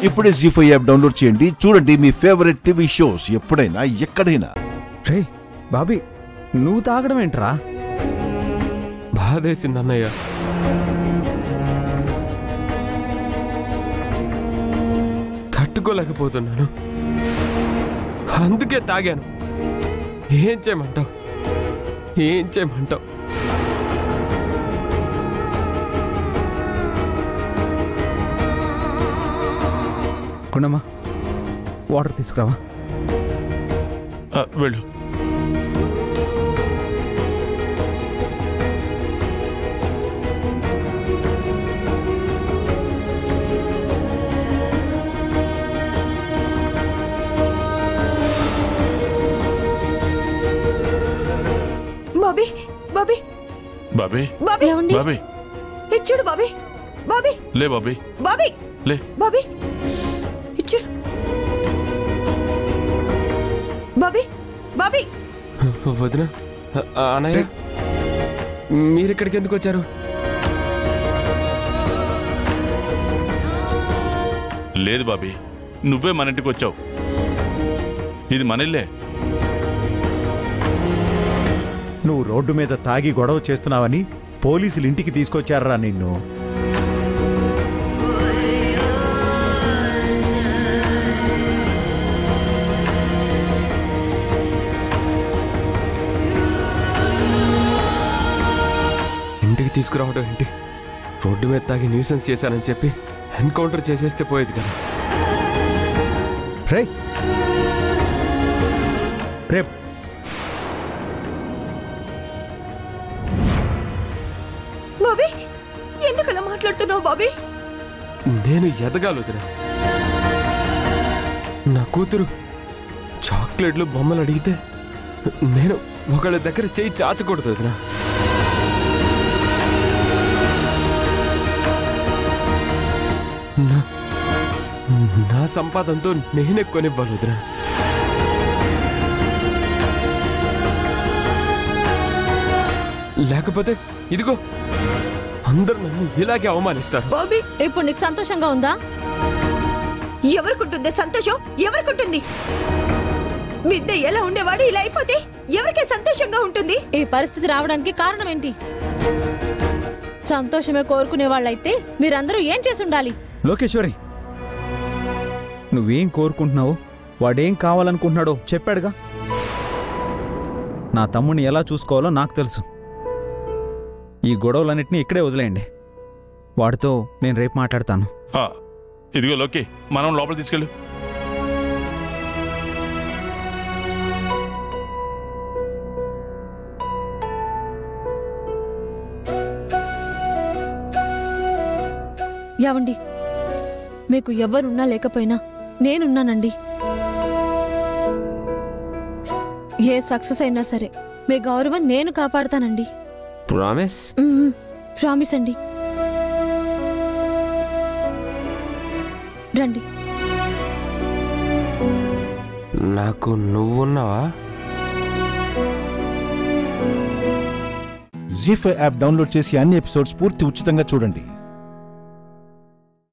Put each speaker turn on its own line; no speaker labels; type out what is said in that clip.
ఇప్పుడే జీ5 app download చేయండి. చూడండి మీ ఫేవరెట్ టీవీ షోస్ ఎప్పుడైనా ఎక్కడైనా.
రే బాబీ, నువ్వు తాగడం ఏంట్రా?
బాధేసింది అన్నయ్య. తట్టుకోలేకపోతున్నాను, అందుకే తాగాను. ఏం చేయమంటావు?
కొండమ్మా, వాటర్ తీసుకురావా.
వెళ్ళు.
బాబీ బాబీ
బాబీ
బాబీ
బాబీ,
ఇచ్చుడు బాబీ. బాబీ
లే బాబీ,
బాబీ
లే
బాబీ, ఇచ్చుడు బాబీ. బాబీ
వదిన, అన్నయ్య మీరిక్కడికి ఎందుకు వచ్చారు?
లేదు బాబీ, నువ్వే మన ఇంటికి వచ్చావు. ఇది మన ఇల్లే.
నువ్వు రోడ్డు మీద తాగి గొడవ చేస్తున్నావని పోలీసులు ఇంటికి తీసుకొచ్చారా నిన్ను?
ఇంటికి తీసుకురావడం ఏంటి? రోడ్డు మీద తాగి న్యూసెన్స్ చేశానని చెప్పి ఎన్కౌంటర్ చేసేస్తే పోయేది కదా.
రే
రేపు
బాబీ, ఎందుకలా మాట్లాడుతున్నావు బాబీ?
నేను ఎదగాలి వదిన. నా కూతురు చాక్లెట్లు బొమ్మలు అడిగితే నేను ఒకళ్ళ దగ్గర చేయి చాచకూడదు వదిన. నా సంపాదనతో నేనే కొనివ్వాలి వదిన. లేకపోతే ఇదిగో అందరూ నన్ను ఇలాగే అవమానిస్తారు.
బాబీ,
ఇప్పుడు నీకు సంతోషంగా ఉందా?
ఎవరికుంటుంది సంతోషం? ఎవరికుంటుంది? బిడ్డ ఎలా ఉండేవాడు ఇలా అయిపోతే ఎవరికే సంతోషంగా ఉంటుంది?
ఈ పరిస్థితి రావడానికి కారణం ఏంటి? సంతోషమే కోరుకునే వాళ్ళైతే మీరందరూ ఏం చేసి ఉండాలి?
లోకేశ్వరి, నువ్వేం కోరుకుంటున్నావో, వాడేం కావాలనుకుంటున్నాడో చెప్పాడుగా. నా తమ్ముడిని ఎలా చూసుకోవాలో నాకు తెలుసు. ఈ గొడవలన్నింటినీ ఇక్కడే వదిలేయండి. వాడితో నేను రేపు మాట్లాడతాను.
ఇదిగో లోకి, మనం లోపల తీసుకెళ్ళు.
యావండి, మీకు ఎవరున్నా లేకపోయినా నేనున్నానండి. ఏ సక్సెస్ అయినా సరే మీ గౌరవం నేను కాపాడుతానండి.
ప్రామిస్?
ప్రామిస్ అండి. రండి.
నాకు నువ్వున్నావా?
జీ5 యాప్ డౌన్లోడ్ చేసి అన్ని ఎపిసోడ్స్ పూర్తి ఉచితంగా చూడండి.